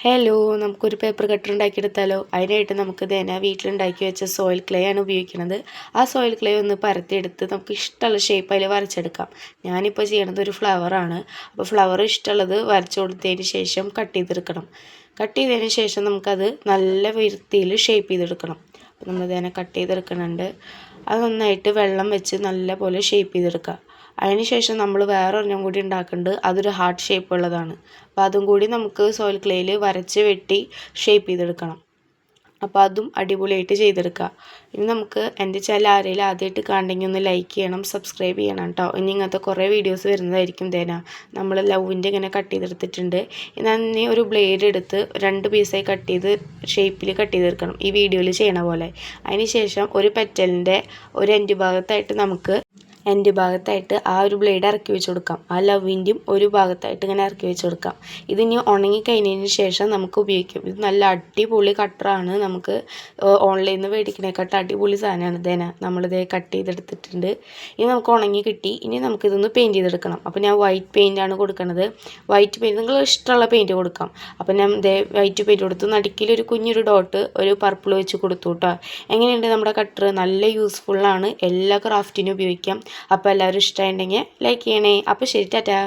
Hello, നമുക്കൊരു paper cutter ഉണ്ടാക്കിയെടുത്താലോ? അതിനായിട്ട് നമുക്ക് വീട്ടിലുണ്ടാക്കി വെച്ച സോയിൽ ക്ലേ ആണ് ഉപയോഗിക്കുന്നത്. ആ സോയിൽ ക്ലേ ഒന്ന് പരത്തിയെടുത്ത് നമുക്ക് ഇഷ്ടമുള്ള ഷേപ്പ് അതിൽ വരച്ചെടുക്കാം. ഞാനിപ്പോൾ ചെയ്യണത് ഒരു ഫ്ലവറാണ്. അപ്പോൾ ഫ്ലവർ ഇഷ്ടമുള്ളത് വരച്ചു കൊടുത്തതിന് ശേഷം കട്ട് ചെയ്തെടുക്കണം. കട്ട് ചെയ്തതിന് ശേഷം നമുക്കത് നല്ല വൃത്തിയിൽ ഷേപ്പ് ചെയ്തെടുക്കണം. അപ്പോൾ നമ്മൾ കട്ട് ചെയ്തെടുക്കുന്നുണ്ട്. അത് നന്നായിട്ട് വെള്ളം വെച്ച് നല്ല പോലെ ഷേപ്പ് ചെയ്തെടുക്കുക. അതിന് ശേഷം നമ്മൾ വേറെ ഒരെണ്ണം കൂടി ഉണ്ടാക്കുന്നുണ്ട്. അതൊരു ഹാർട്ട് ഷേപ്പ് ഉള്ളതാണ്. അപ്പോൾ അതും കൂടി നമുക്ക് സോയിൽ ക്ലേയിൽ വരച്ച് വെട്ടി ഷേപ്പ് ചെയ്തെടുക്കണം. അപ്പോൾ അതും അടിപൊളിയായിട്ട് ചെയ്തെടുക്കുക. ഇനി നമുക്ക് എൻ്റെ ചാനൽ ആരെങ്കിലും ആദ്യമായിട്ട് കാണണമെങ്കിൽ ഒന്ന് ലൈക്ക് ചെയ്യണം, സബ്സ്ക്രൈബ് ചെയ്യണം കേട്ടോ. ഇനി ഇങ്ങനത്തെ കുറേ വീഡിയോസ് വരുന്നതായിരിക്കും. നമ്മൾ ലവിൻ്റെ ഇങ്ങനെ കട്ട് ചെയ്തെടുത്തിട്ടുണ്ട്. ഇനി ഒരു ബ്ലേഡ് എടുത്ത് 2 പീസായി കട്ട് ചെയ്ത് ഷേപ്പിൽ കട്ട് ചെയ്തെടുക്കണം, ഈ വീഡിയോയിൽ ചെയ്യണ പോലെ. അതിന് ശേഷം ഒരു പെറ്റലിൻ്റെ ഒരു എൻഡ് ഭാഗത്തായിട്ട് ആ ഒരു ബ്ലേഡ് ഇറക്കി വെച്ച് കൊടുക്കാം. ആ ലവിൻ്റെയും ഒരു ഭാഗത്തായിട്ട് ഇങ്ങനെ ഇറക്കി വെച്ച് കൊടുക്കാം. ഇതിനി ഉണങ്ങി കഴിഞ്ഞതിന് ശേഷം നമുക്ക് ഉപയോഗിക്കും. ഇത് നല്ല അടിപൊളി കട്ടറാണ്. നമുക്ക് ഓൺലൈനിൽ നിന്ന് മേടിക്കണേക്കാട്ട് അടിപൊളി സാധനമാണ്. നമ്മളിതേ കട്ട് ചെയ്തെടുത്തിട്ടുണ്ട്. ഇനി നമുക്ക് ഉണങ്ങി കിട്ടി. ഇനി നമുക്കിതൊന്ന് പെയിൻറ്റ് ചെയ്തെടുക്കണം. അപ്പോൾ ഞാൻ വൈറ്റ് പെയിൻ്റാണ് കൊടുക്കുന്നത്. വൈറ്റ് പെയിൻറ്റ് നിങ്ങൾ ഇഷ്ടമുള്ള പെയിൻറ്റ് കൊടുക്കാം. അപ്പോൾ ഞാൻ വൈറ്റ് പെയിൻറ്റ് കൊടുത്തു. നടുക്കിലൊരു കുഞ്ഞൊരു ഡോട്ട് ഒരു പർപ്പിൾ വെച്ച് കൊടുത്തു കേട്ടോ. എങ്ങനെയുണ്ട് നമ്മുടെ കട്ടർ? നല്ല യൂസ്ഫുള്ളാണ്. എല്ലാ ക്രാഫ്റ്റിനും ഉപയോഗിക്കാം. അപ്പോൾ എല്ലാവരും ഇഷ്ടമായിട്ടുണ്ടെങ്കിൽ ലൈക്ക് ചെയ്യണേ. അപ്പോൾ ശരി, ടാറ്റാ.